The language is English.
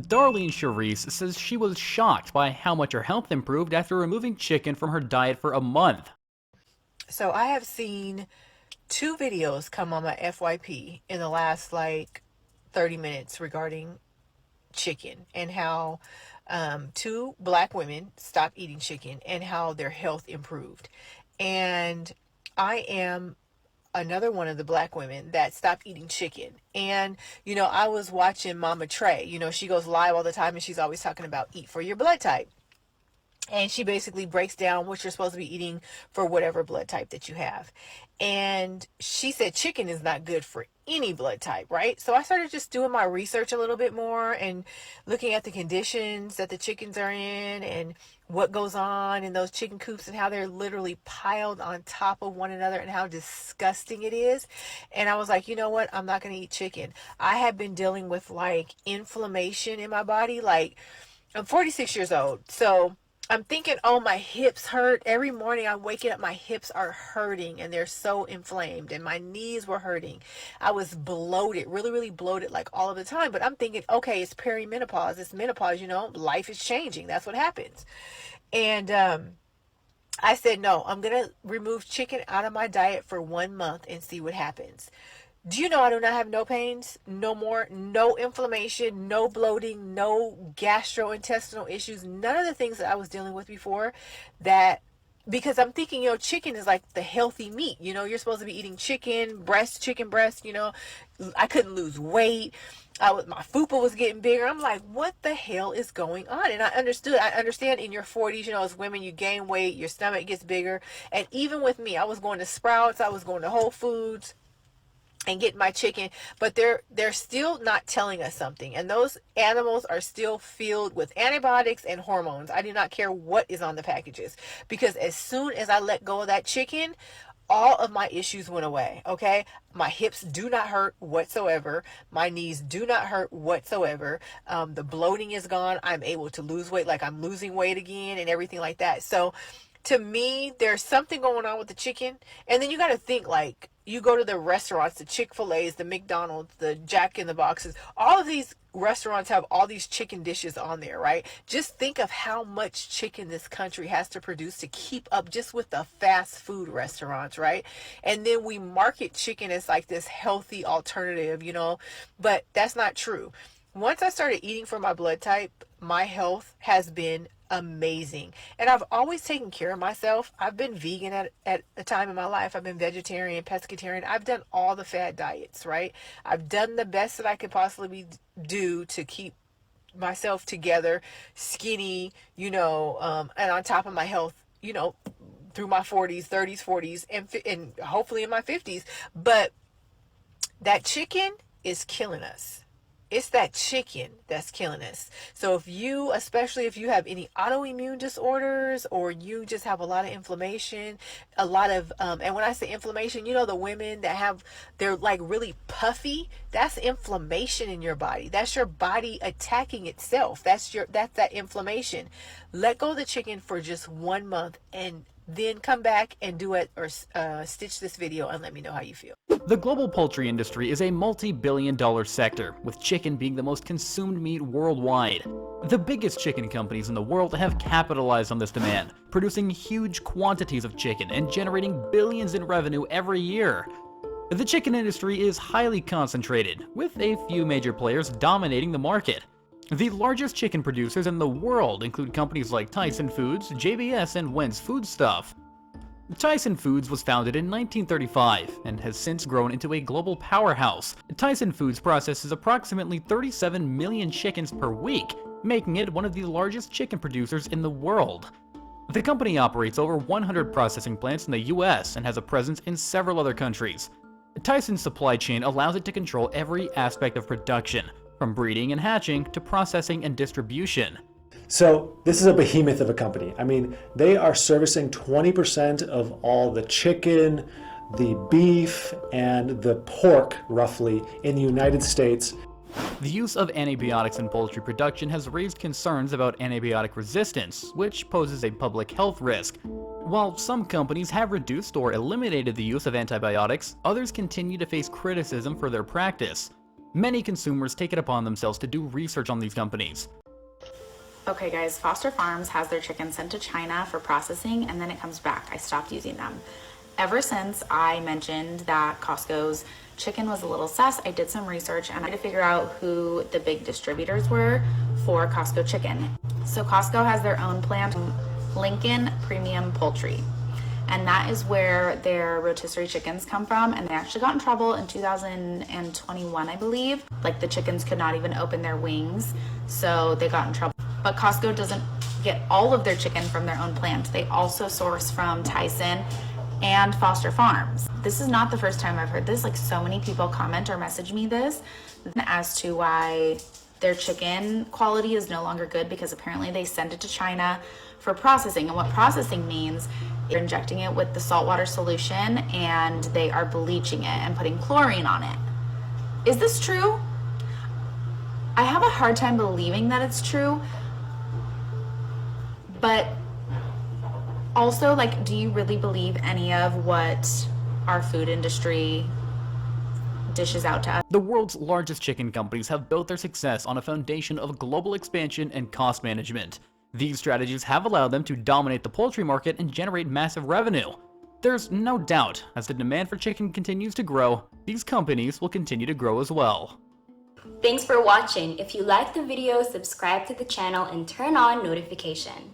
Darlene Charise says she was shocked by how much her health improved after removing chicken from her diet for a month. So I have seen two videos come on my FYP in the last like 30 minutes regarding chicken and how two black women stopped eating chicken and how their health improved. And I am another one of the black women that stopped eating chicken. And, I was watching Mama Trey. She goes live all the time and she's always talking about eat for your blood type. And she basically breaks down what you're supposed to be eating for whatever blood type that you have. And she said chicken is not good for any blood type, right? So I started just doing my research a little bit more and looking at the conditions that the chickens are in and what goes on in those chicken coops and how they're literally piled on top of one another and how disgusting it is. And I was like, you know what? I'm not going to eat chicken. I have been dealing with like inflammation in my body. Like, I'm 46 years old. So I'm thinking, oh, my hips hurt. Every morning I'm waking up, my hips are hurting and they're so inflamed and my knees were hurting. I was bloated, really, really bloated like all of the time. But I'm thinking, okay, it's perimenopause, it's menopause, life is changing. That's what happens. And I said, no, I'm going to remove chicken out of my diet for 1 month and see what happens. Do you know I do not have no pains, no more, no inflammation, no bloating, no gastrointestinal issues, none of the things that I was dealing with before that because I'm thinking, chicken is like the healthy meat. You're supposed to be eating chicken breast, I couldn't lose weight. My fupa was getting bigger. I'm like, what the hell is going on? And I understand in your 40s, as women, you gain weight, your stomach gets bigger. And even with me, I was going to Sprouts, I was going to Whole Foods and get my chicken, but they're still not telling us something, and those animals are still filled with antibiotics and hormones. I do not care what is on the packages, because as soon as I let go of that chicken, all of my issues went away. Okay, my hips do not hurt whatsoever, my knees do not hurt whatsoever, the bloating is gone, I'm able to lose weight, like I'm losing weight again and everything like that. So to me, there's something going on with the chicken. And then you got to think, like, you go to the restaurants, the Chick-fil-A's, the McDonald's, the Jack in the Boxes, all of these restaurants have all these chicken dishes on there, right? Just think of how much chicken this country has to produce to keep up just with the fast food restaurants, right? And then we market chicken as like this healthy alternative, but that's not true. Once I started eating for my blood type, my health has been amazing. And I've always taken care of myself. I've been vegan at a time in my life. I've been vegetarian, pescatarian. I've done all the fad diets, right? I've done the best that I could possibly do to keep myself together, skinny, and on top of my health, through my 40s, 30s, 40s, and hopefully in my 50s. But that chicken is killing us. It's that chicken that's killing us. So especially if you have any autoimmune disorders or you just have a lot of inflammation, a lot of, and when I say inflammation, the women that they're like really puffy, that's inflammation in your body. That's your body attacking itself. That's that inflammation. Let go of the chicken for just 1 month and then come back and do it or stitch this video and let me know how you feel. The global poultry industry is a multi-billion-dollar sector, with chicken being the most consumed meat worldwide. The biggest chicken companies in the world have capitalized on this demand, producing huge quantities of chicken and generating billions in revenue every year. The chicken industry is highly concentrated, with a few major players dominating the market. The largest chicken producers in the world include companies like Tyson Foods, JBS, and Wentz Foodstuff. Tyson Foods was founded in 1935 and has since grown into a global powerhouse. Tyson Foods processes approximately 37 million chickens per week, making it one of the largest chicken producers in the world. The company operates over 100 processing plants in the US and has a presence in several other countries. Tyson's supply chain allows it to control every aspect of production, from breeding and hatching to processing and distribution. So this is a behemoth of a company. I mean, they are servicing 20% of all the chicken, the beef, and the pork, roughly, in the United States. The use of antibiotics in poultry production has raised concerns about antibiotic resistance, which poses a public health risk. While some companies have reduced or eliminated the use of antibiotics, others continue to face criticism for their practice. Many consumers take it upon themselves to do research on these companies. Okay guys, Foster Farms has their chicken sent to China for processing and then it comes back. I stopped using them. Ever since I mentioned that Costco's chicken was a little sus, I did some research and I had to figure out who the big distributors were for Costco chicken. So Costco has their own plant, Lincoln Premium Poultry. And that is where their rotisserie chickens come from. And they actually got in trouble in 2021, I believe. Like the chickens could not even open their wings, so they got in trouble. But Costco doesn't get all of their chicken from their own plant. They also source from Tyson and Foster Farms. This is not the first time I've heard this. Like so many people comment or message me this as to why their chicken quality is no longer good, because apparently they send it to China for processing. And what processing means, they're injecting it with the saltwater solution and they are bleaching it and putting chlorine on it. Is this true? I have a hard time believing that it's true. But also, like, do you really believe any of what our food industry dishes out to us? The world's largest chicken companies have built their success on a foundation of global expansion and cost management. These strategies have allowed them to dominate the poultry market and generate massive revenue. There's no doubt, as the demand for chicken continues to grow, these companies will continue to grow as well. Thanks for watching. If you liked the video, subscribe to the channel and turn on notification.